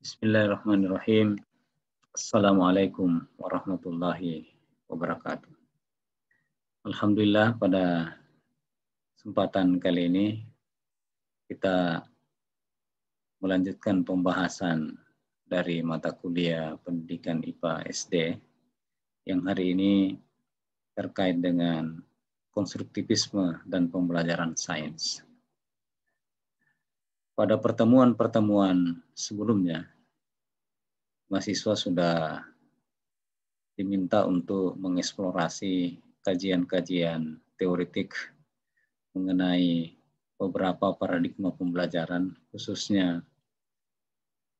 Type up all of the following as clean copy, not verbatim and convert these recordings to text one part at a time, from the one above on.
Bismillahirrahmanirrahim. Assalamualaikum warahmatullahi wabarakatuh. Alhamdulillah, pada kesempatan kali ini kita melanjutkan pembahasan dari mata kuliah pendidikan IPA SD yang hari ini terkait dengan konstruktivisme dan pembelajaran sains. Pada pertemuan-pertemuan sebelumnya, mahasiswa sudah diminta untuk mengeksplorasi kajian-kajian teoretik mengenai beberapa paradigma pembelajaran, khususnya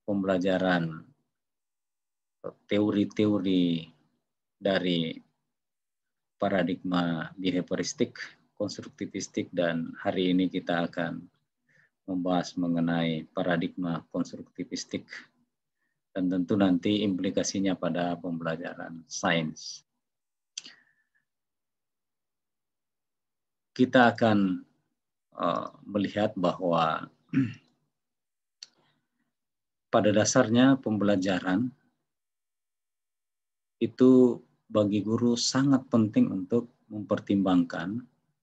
pembelajaran teori-teori dari paradigma behavioristik, konstruktivistik, dan hari ini kita akan membahas mengenai paradigma konstruktivistik dan tentu nanti implikasinya pada pembelajaran sains. Kita akan melihat bahwa pada dasarnya pembelajaran itu bagi guru sangat penting untuk mempertimbangkan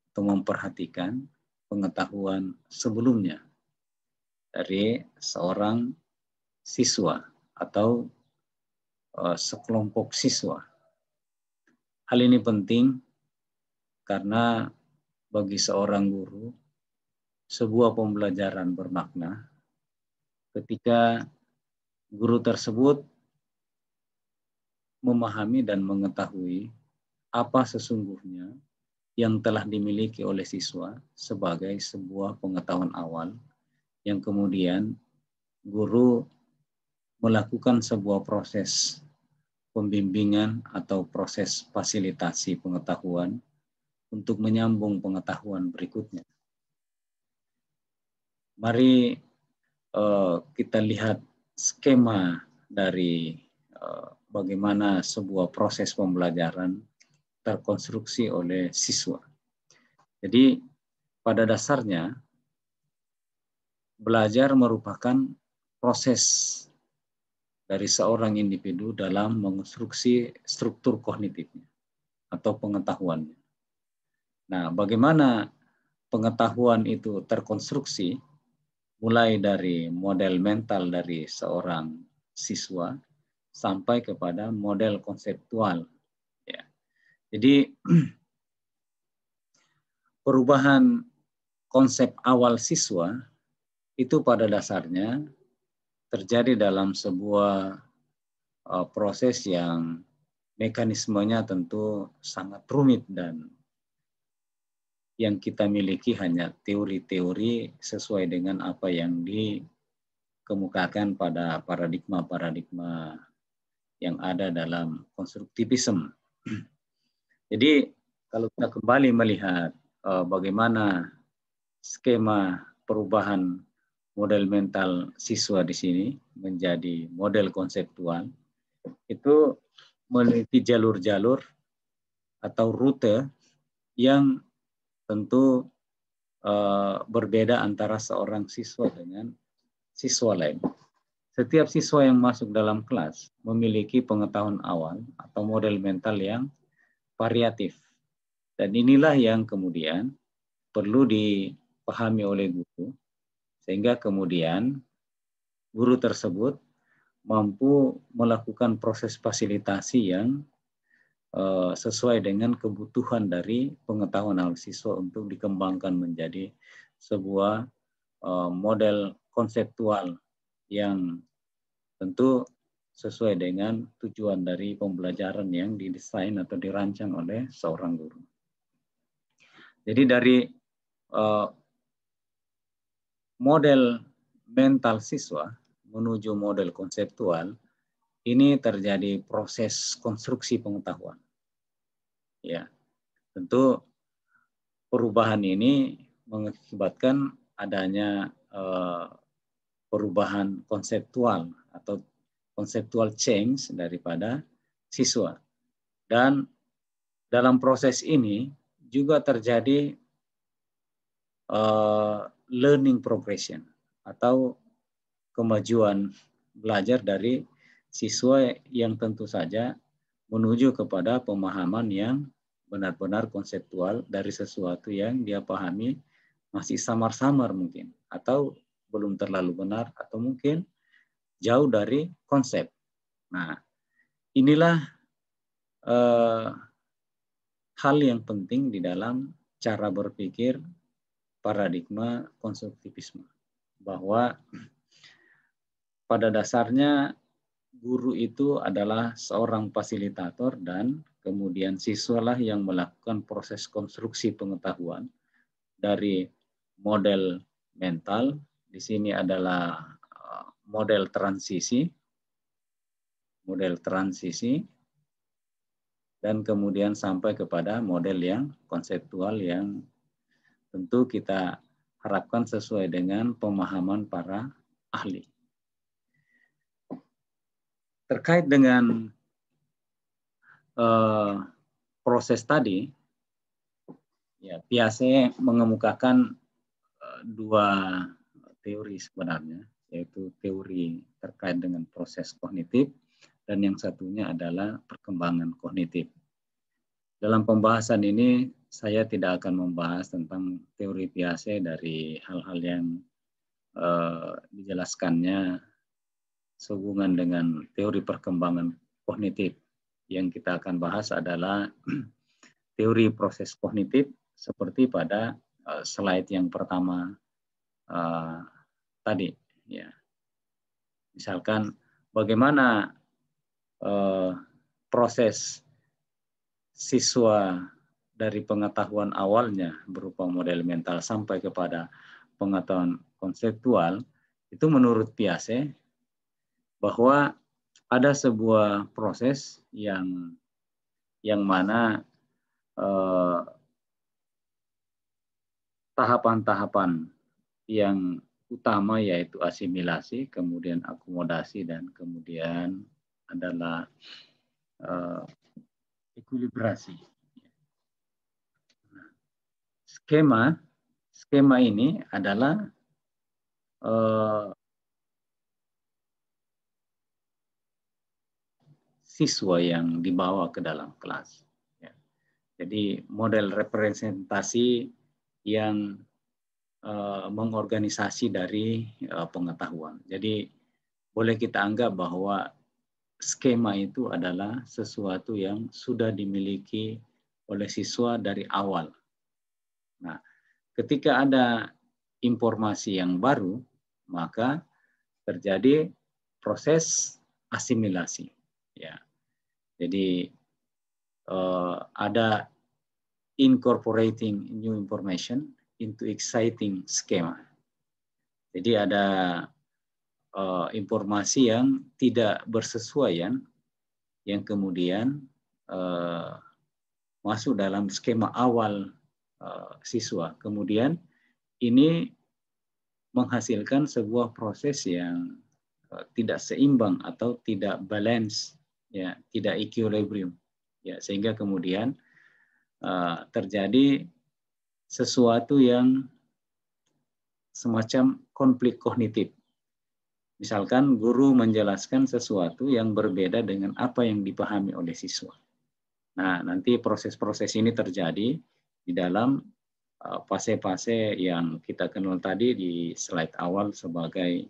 atau memperhatikan pengetahuan sebelumnya dari seorang siswa atau sekelompok siswa. Hal ini penting karena bagi seorang guru, sebuah pembelajaran bermakna ketika guru tersebut memahami dan mengetahui apa sesungguhnya yang telah dimiliki oleh siswa sebagai sebuah pengetahuan awal yang kemudian guru melakukan sebuah proses pembimbingan atau proses fasilitasi pengetahuan untuk menyambung pengetahuan berikutnya. Mari kita lihat skema dari bagaimana sebuah proses pembelajaran terkonstruksi oleh siswa. Jadi pada dasarnya belajar merupakan proses dari seorang individu dalam mengonstruksi struktur kognitifnya atau pengetahuannya. Nah, bagaimana pengetahuan itu terkonstruksi mulai dari model mental dari seorang siswa sampai kepada model konseptual. Ya. Jadi perubahan konsep awal siswa itu pada dasarnya terjadi dalam sebuah proses yang mekanismenya tentu sangat rumit dan yang kita miliki hanya teori-teori sesuai dengan apa yang dikemukakan pada paradigma-paradigma yang ada dalam konstruktivisme. Jadi kalau kita kembali melihat bagaimana skema perubahan model mental siswa di sini menjadi model konseptual, itu memiliki jalur-jalur atau rute yang tentu berbeda antara seorang siswa dengan siswa lain. Setiap siswa yang masuk dalam kelas memiliki pengetahuan awal atau model mental yang variatif. Dan inilah yang kemudian perlu dipahami oleh guru, sehingga kemudian guru tersebut mampu melakukan proses fasilitasi yang sesuai dengan kebutuhan dari pengetahuan awal siswa untuk dikembangkan menjadi sebuah model konseptual yang tentu sesuai dengan tujuan dari pembelajaran yang didesain atau dirancang oleh seorang guru. Jadi dari model mental siswa menuju model konseptual, ini terjadi proses konstruksi pengetahuan. Ya, tentu perubahan ini mengakibatkan adanya perubahan konseptual atau konseptual change daripada siswa. Dan dalam proses ini juga terjadi learning progression atau kemajuan belajar dari siswa yang tentu saja menuju kepada pemahaman yang benar-benar konseptual dari sesuatu yang dia pahami masih samar-samar mungkin, atau belum terlalu benar, atau mungkin jauh dari konsep. Nah, inilah hal yang penting di dalam cara berpikir paradigma konstruktivisme, bahwa pada dasarnya guru itu adalah seorang fasilitator dan kemudian siswalah yang melakukan proses konstruksi pengetahuan dari model mental. Di sini adalah model transisi, dan kemudian sampai kepada model yang konseptual yang tentu kita harapkan sesuai dengan pemahaman para ahli. Terkait dengan proses tadi, ya, Piaget mengemukakan dua teori sebenarnya, yaitu teori terkait dengan proses kognitif dan yang satunya adalah perkembangan kognitif. Dalam pembahasan ini saya tidak akan membahas tentang teori Piaget dari hal-hal yang dijelaskannya sehubungan dengan teori perkembangan kognitif. Yang kita akan bahas adalah teori proses kognitif seperti pada slide yang pertama tadi. Ya. Misalkan bagaimana proses siswa dari pengetahuan awalnya berupa model mental sampai kepada pengetahuan konseptual, itu menurut Piaget bahwa ada sebuah proses yang mana tahapan-tahapan yang utama yaitu asimilasi, kemudian akomodasi, dan kemudian adalah ekuilibrasi. Skema ini adalah siswa yang dibawa ke dalam kelas. Ya. Jadi model representasi yang mengorganisasi dari pengetahuan. Jadi boleh kita anggap bahwa skema itu adalah sesuatu yang sudah dimiliki oleh siswa dari awal. Nah, ketika ada informasi yang baru, maka terjadi proses asimilasi. Ya. Jadi ada incorporating new information into exciting schema. Jadi ada informasi yang tidak bersesuaian yang kemudian masuk dalam skema awal siswa. Kemudian ini menghasilkan sebuah proses yang tidak seimbang atau tidak balance, ya, tidak equilibrium, ya, sehingga kemudian terjadi sesuatu yang semacam konflik kognitif. Misalkan guru menjelaskan sesuatu yang berbeda dengan apa yang dipahami oleh siswa. Nah, nanti proses-proses ini terjadi di dalam fase-fase yang kita kenal tadi di slide awal sebagai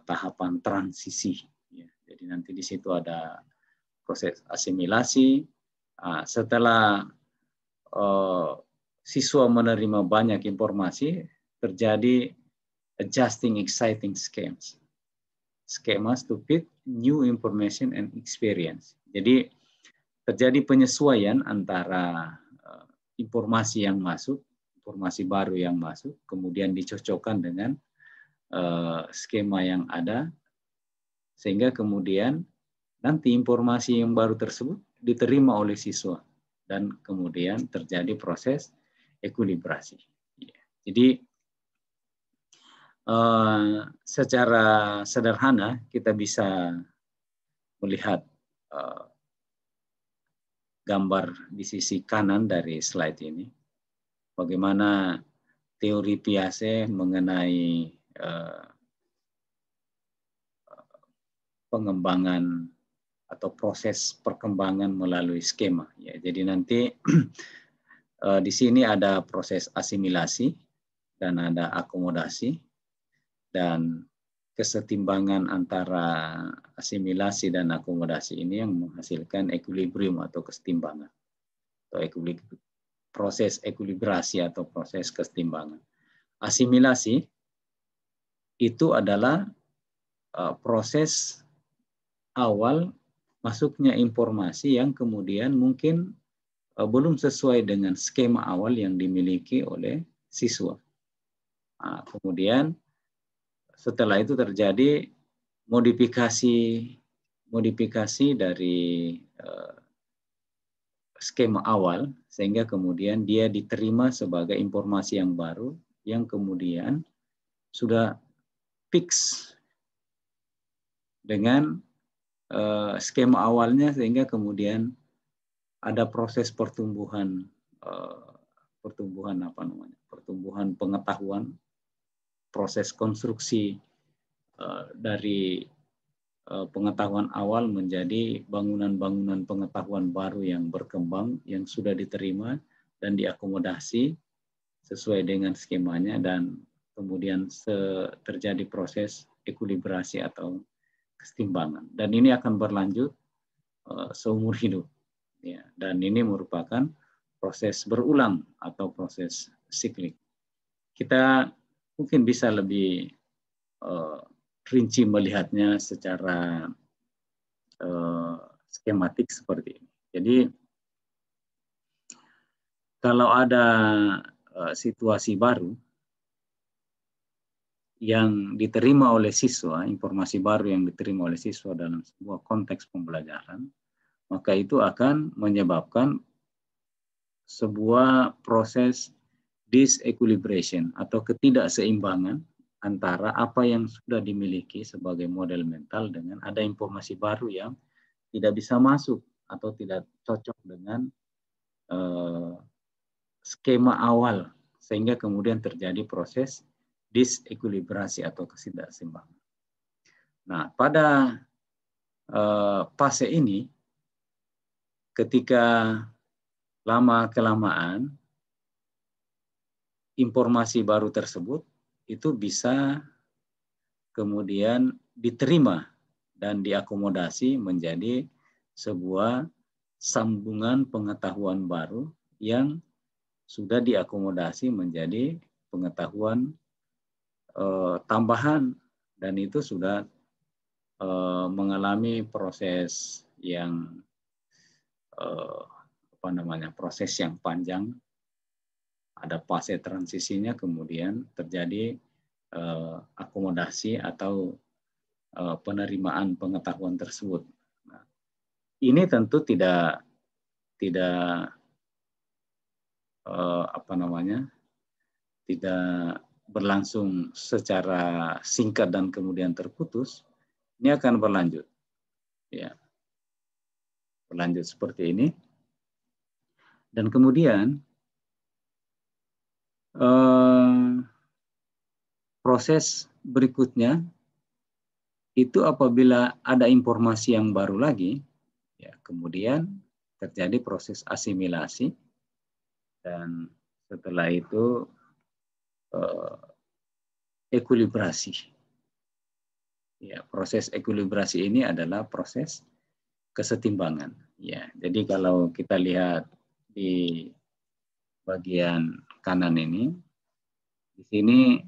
tahapan transisi. Ya, jadi nanti di situ ada proses asimilasi. Setelah siswa menerima banyak informasi, terjadi adjusting exciting schemas to fit new information and experience. Jadi terjadi penyesuaian antara informasi yang masuk, informasi baru yang masuk, kemudian dicocokkan dengan skema yang ada, sehingga kemudian nanti informasi yang baru tersebut diterima oleh siswa dan kemudian terjadi proses ekuilibrasi. Jadi secara sederhana kita bisa melihat gambar di sisi kanan dari slide ini, bagaimana teori Piaget mengenai pengembangan atau proses perkembangan melalui skema. Ya, jadi nanti di sini ada proses asimilasi dan ada akomodasi, dan kesetimbangan antara asimilasi dan akomodasi ini yang menghasilkan equilibrium atau kesetimbangan atau proses ekuilibrasi atau proses kesetimbangan. Asimilasi itu adalah proses awal masuknya informasi yang kemudian mungkin belum sesuai dengan skema awal yang dimiliki oleh siswa. Nah, kemudian setelah itu terjadi modifikasi dari skema awal sehingga kemudian dia diterima sebagai informasi yang baru yang kemudian sudah fix dengan skema awalnya, sehingga kemudian ada proses pertumbuhan pengetahuan, proses konstruksi dari pengetahuan awal menjadi bangunan-bangunan pengetahuan baru yang berkembang, yang sudah diterima dan diakomodasi sesuai dengan skemanya, dan kemudian terjadi proses ekuilibrasi atau kesetimbangan. Dan ini akan berlanjut seumur hidup. Ya, dan ini merupakan proses berulang atau proses siklik. Kita mungkin bisa lebih rinci melihatnya secara skematik seperti ini. Jadi kalau ada situasi baru yang diterima oleh siswa, informasi baru yang diterima oleh siswa dalam sebuah konteks pembelajaran, maka itu akan menyebabkan sebuah proses disequilibration atau ketidakseimbangan antara apa yang sudah dimiliki sebagai model mental dengan ada informasi baru yang tidak bisa masuk atau tidak cocok dengan skema awal, sehingga kemudian terjadi proses disequilibrasi atau ketidakseimbangan. Nah, pada fase ini, ketika lama-kelamaan informasi baru tersebut itu bisa kemudian diterima dan diakomodasi menjadi sebuah sambungan pengetahuan baru yang sudah diakomodasi menjadi pengetahuan tambahan, dan itu sudah mengalami proses yang proses yang panjang. Ada fase transisinya, kemudian terjadi akomodasi atau penerimaan pengetahuan tersebut. Nah, ini tentu tidak berlangsung secara singkat dan kemudian terputus. Ini akan berlanjut, ya, berlanjut seperti ini. Dan kemudian proses berikutnya itu apabila ada informasi yang baru lagi, ya, kemudian terjadi proses asimilasi, dan setelah itu ekuilibrasi. Ya, proses ekuilibrasi ini adalah proses kesetimbangan. Ya, jadi kalau kita lihat di bagian kanan ini, di sini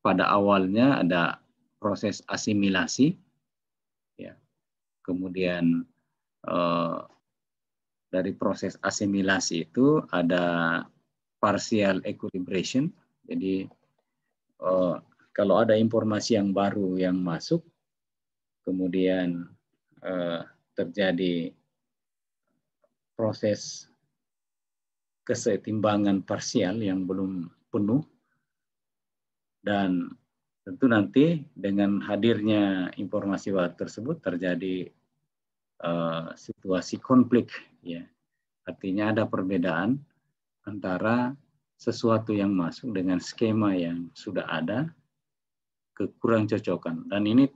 pada awalnya ada proses asimilasi, ya, kemudian dari proses asimilasi itu ada partial equilibration. Jadi kalau ada informasi yang baru yang masuk, kemudian terjadi proses kesetimbangan parsial yang belum penuh, dan tentu nanti dengan hadirnya informasi baru tersebut terjadi situasi konflik, ya. Artinya ada perbedaan antara sesuatu yang masuk dengan skema yang sudah ada, kekurang cocokan. Dan ini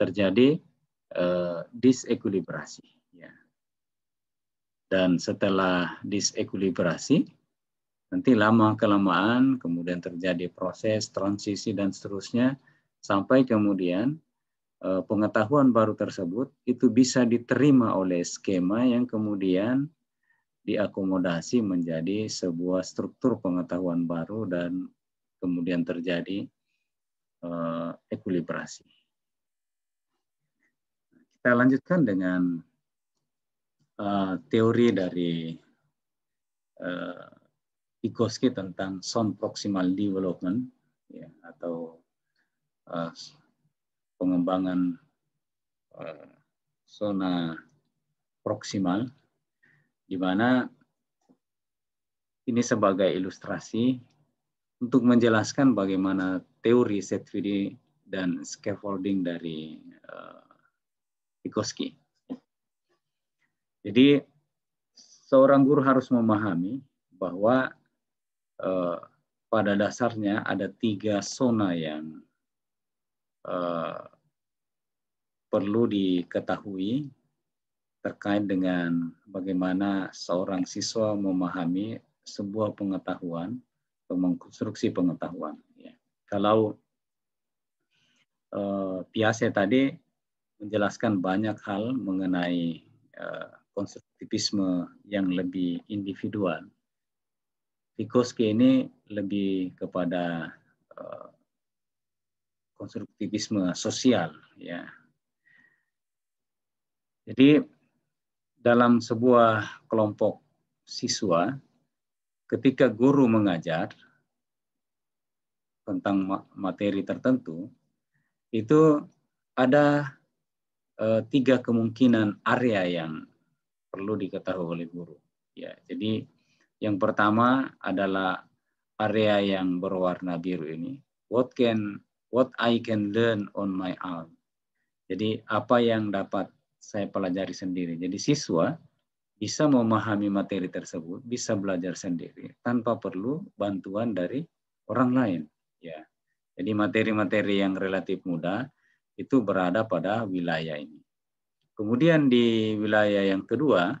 terjadi disekuilibrasi. Ya. Dan setelah disekuilibrasi, nanti lama-kelamaan kemudian terjadi proses transisi dan seterusnya, sampai kemudian pengetahuan baru tersebut itu bisa diterima oleh skema yang kemudian diakomodasi menjadi sebuah struktur pengetahuan baru dan kemudian terjadi ekuilibrasi. Kita lanjutkan dengan teori dari Vygotsky tentang zone proximal development, ya, atau pengembangan zona proksimal, di mana ini sebagai ilustrasi untuk menjelaskan bagaimana teori ZVD dan scaffolding dari Vygotsky. Jadi seorang guru harus memahami bahwa pada dasarnya ada 3 zona yang perlu diketahui terkait dengan bagaimana seorang siswa memahami sebuah pengetahuan atau mengkonstruksi pengetahuan. Ya. Kalau Piaget tadi menjelaskan banyak hal mengenai konstruktivisme yang lebih individual, Vygotsky ini lebih kepada konstruktivisme sosial, ya. Jadi dalam sebuah kelompok siswa, ketika guru mengajar tentang materi tertentu, itu ada 3 kemungkinan area yang perlu diketahui oleh guru. Ya, jadi yang pertama adalah area yang berwarna biru ini. What I can learn on my own. Jadi apa yang dapat saya pelajari sendiri. Jadi siswa bisa memahami materi tersebut, bisa belajar sendiri tanpa perlu bantuan dari orang lain. Ya. Jadi materi-materi yang relatif mudah itu berada pada wilayah ini. Kemudian di wilayah yang kedua,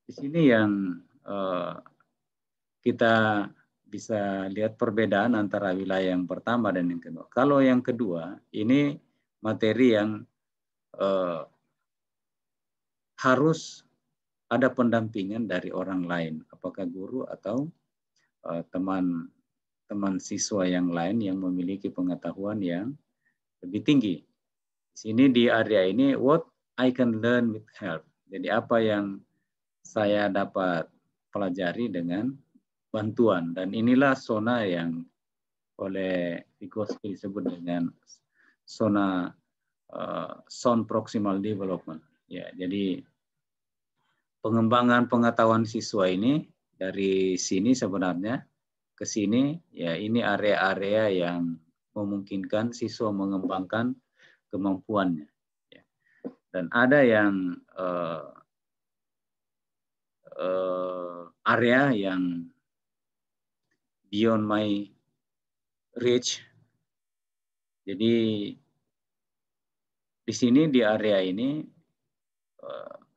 di sini yang kita bisa lihat perbedaan antara wilayah yang pertama dan yang kedua. Kalau yang kedua, ini materi yang harus ada pendampingan dari orang lain, apakah guru atau teman siswa yang lain yang memiliki pengetahuan yang lebih tinggi. Di sini di area ini, what I can learn with help. Jadi apa yang saya dapat pelajari dengan bantuan, dan inilah zona yang oleh Vygotsky disebut dengan zona zone proximal development. Ya, jadi pengembangan pengetahuan siswa ini dari sini sebenarnya ke sini, ya ini area-area yang memungkinkan siswa mengembangkan kemampuannya. Ya. Dan ada yang area yang beyond my reach. Jadi di sini di area ini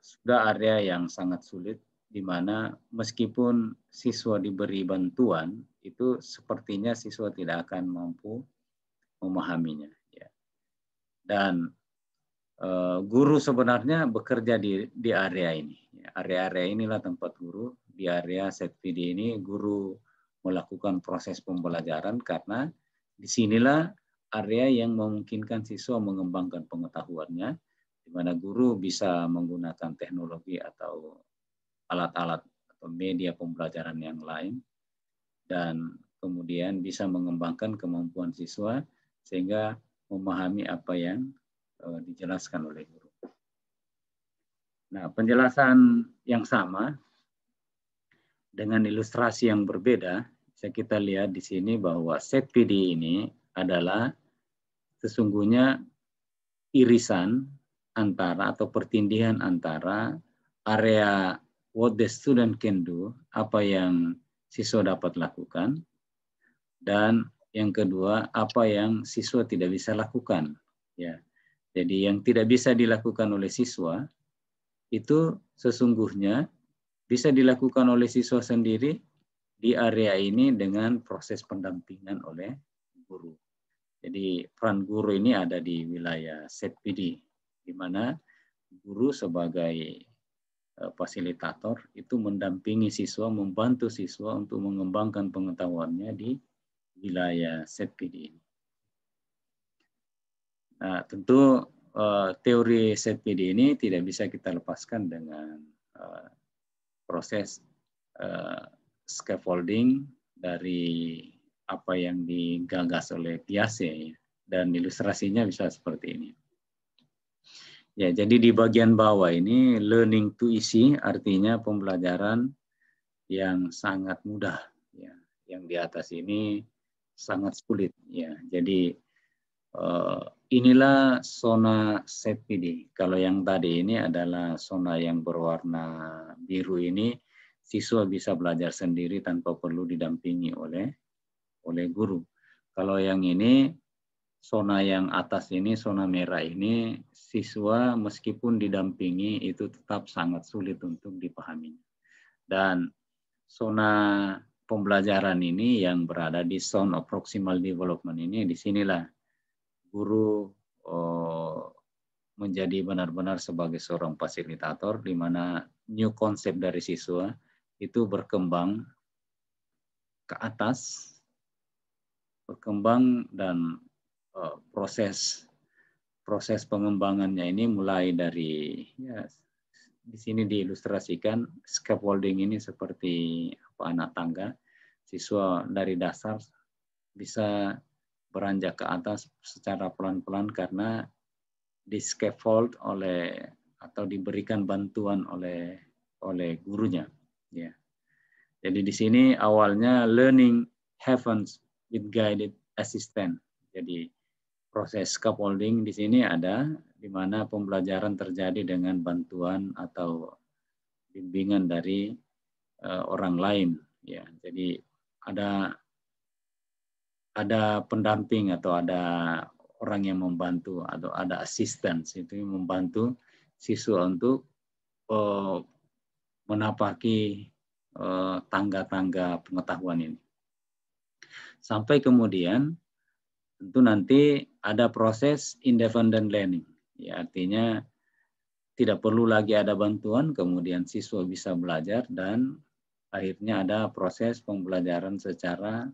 sudah area yang sangat sulit, di mana meskipun siswa diberi bantuan, itu sepertinya siswa tidak akan mampu memahaminya. Ya. Dan guru sebenarnya bekerja di area ini. Area-area inilah tempat guru. Di area ZVD ini guru melakukan proses pembelajaran karena disinilah area yang memungkinkan siswa mengembangkan pengetahuannya, di mana guru bisa menggunakan teknologi atau alat-alat atau media pembelajaran yang lain, dan kemudian bisa mengembangkan kemampuan siswa sehingga memahami apa yang dijelaskan oleh guru. Nah, penjelasan yang sama dengan ilustrasi yang berbeda, bisa kita lihat di sini bahwa ZVD ini adalah sesungguhnya irisan antara atau pertindihan antara area what the student can do, apa yang siswa dapat lakukan, Dan yang kedua, apa yang siswa tidak bisa lakukan. Ya, jadi yang tidak bisa dilakukan oleh siswa itu sesungguhnya bisa dilakukan oleh siswa sendiri di area ini dengan proses pendampingan oleh guru. Jadi peran guru ini ada di wilayah ZPD, di mana guru sebagai fasilitator itu mendampingi siswa, membantu siswa untuk mengembangkan pengetahuannya di wilayah ZPD ini. Nah, tentu teori ZPD ini tidak bisa kita lepaskan dengan proses scaffolding dari apa yang digagas oleh Piaget, dan ilustrasinya bisa seperti ini. Ya, jadi di bagian bawah ini learning to easy, artinya pembelajaran yang sangat mudah. Ya, yang di atas ini sangat sulit. Ya, jadi inilah zona ZPD. Kalau yang tadi ini adalah zona yang berwarna biru ini, siswa bisa belajar sendiri tanpa perlu didampingi oleh guru. Kalau yang ini, zona yang atas ini, zona merah ini, siswa meskipun didampingi itu tetap sangat sulit untuk dipahami. Dan zona pembelajaran ini yang berada di zone of proximal development ini, disinilah guru menjadi benar-benar sebagai seorang fasilitator, di mana new konsep dari siswa itu berkembang ke atas, berkembang, dan proses pengembangannya ini mulai dari, ya, di sini diilustrasikan scaffolding ini seperti anak tangga. Siswa dari dasar bisa beranjak ke atas secara pelan-pelan karena di scaffold oleh atau diberikan bantuan oleh gurunya. Ya. Jadi di sini awalnya learning happens with guided assistant. Jadi proses scaffolding di sini ada, di mana pembelajaran terjadi dengan bantuan atau bimbingan dari orang lain. Ya, jadi ada pendamping atau ada orang yang membantu atau ada assistance itu yang membantu siswa untuk menapaki tangga-tangga pengetahuan ini. Sampai kemudian tentu nanti ada proses independent learning. Ya, artinya tidak perlu lagi ada bantuan, kemudian siswa bisa belajar dan akhirnya ada proses pembelajaran secara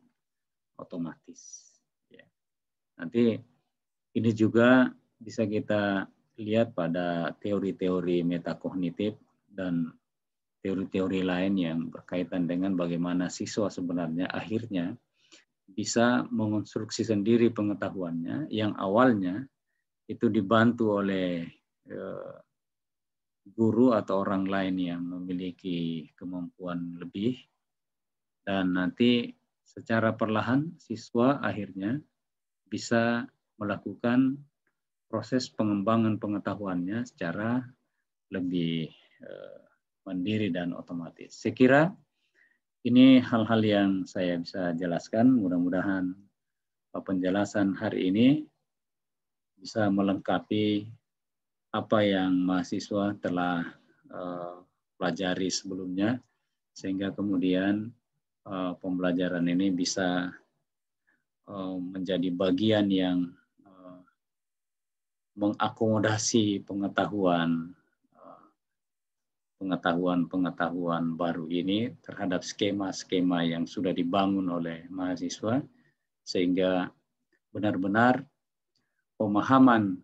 otomatis. Ya. Nanti ini juga bisa kita lihat pada teori-teori metakognitif dan teori-teori lain yang berkaitan dengan bagaimana siswa sebenarnya akhirnya bisa mengonstruksi sendiri pengetahuannya yang awalnya itu dibantu oleh guru atau orang lain yang memiliki kemampuan lebih, dan nanti secara perlahan siswa akhirnya bisa melakukan proses pengembangan pengetahuannya secara lebih mandiri dan otomatis. Saya kira ini hal-hal yang saya bisa jelaskan. Mudah-mudahan penjelasan hari ini bisa melengkapi apa yang mahasiswa telah pelajari sebelumnya, sehingga kemudian pembelajaran ini bisa menjadi bagian yang mengakomodasi pengetahuan baru ini terhadap skema-skema yang sudah dibangun oleh mahasiswa, sehingga benar-benar pemahaman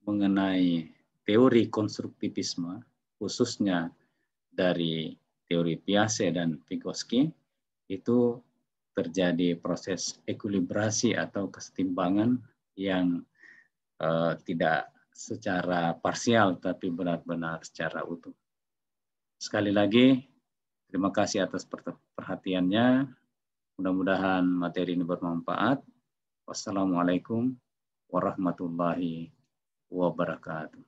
mengenai teori konstruktivisme, khususnya dari teori Piaget dan Vygotsky, itu terjadi proses ekuilibrasi atau kesetimbangan yang tidak secara parsial, tapi benar-benar secara utuh. Sekali lagi, terima kasih atas perhatiannya. Mudah-mudahan materi ini bermanfaat. Wassalamualaikum warahmatullahi wabarakatuh.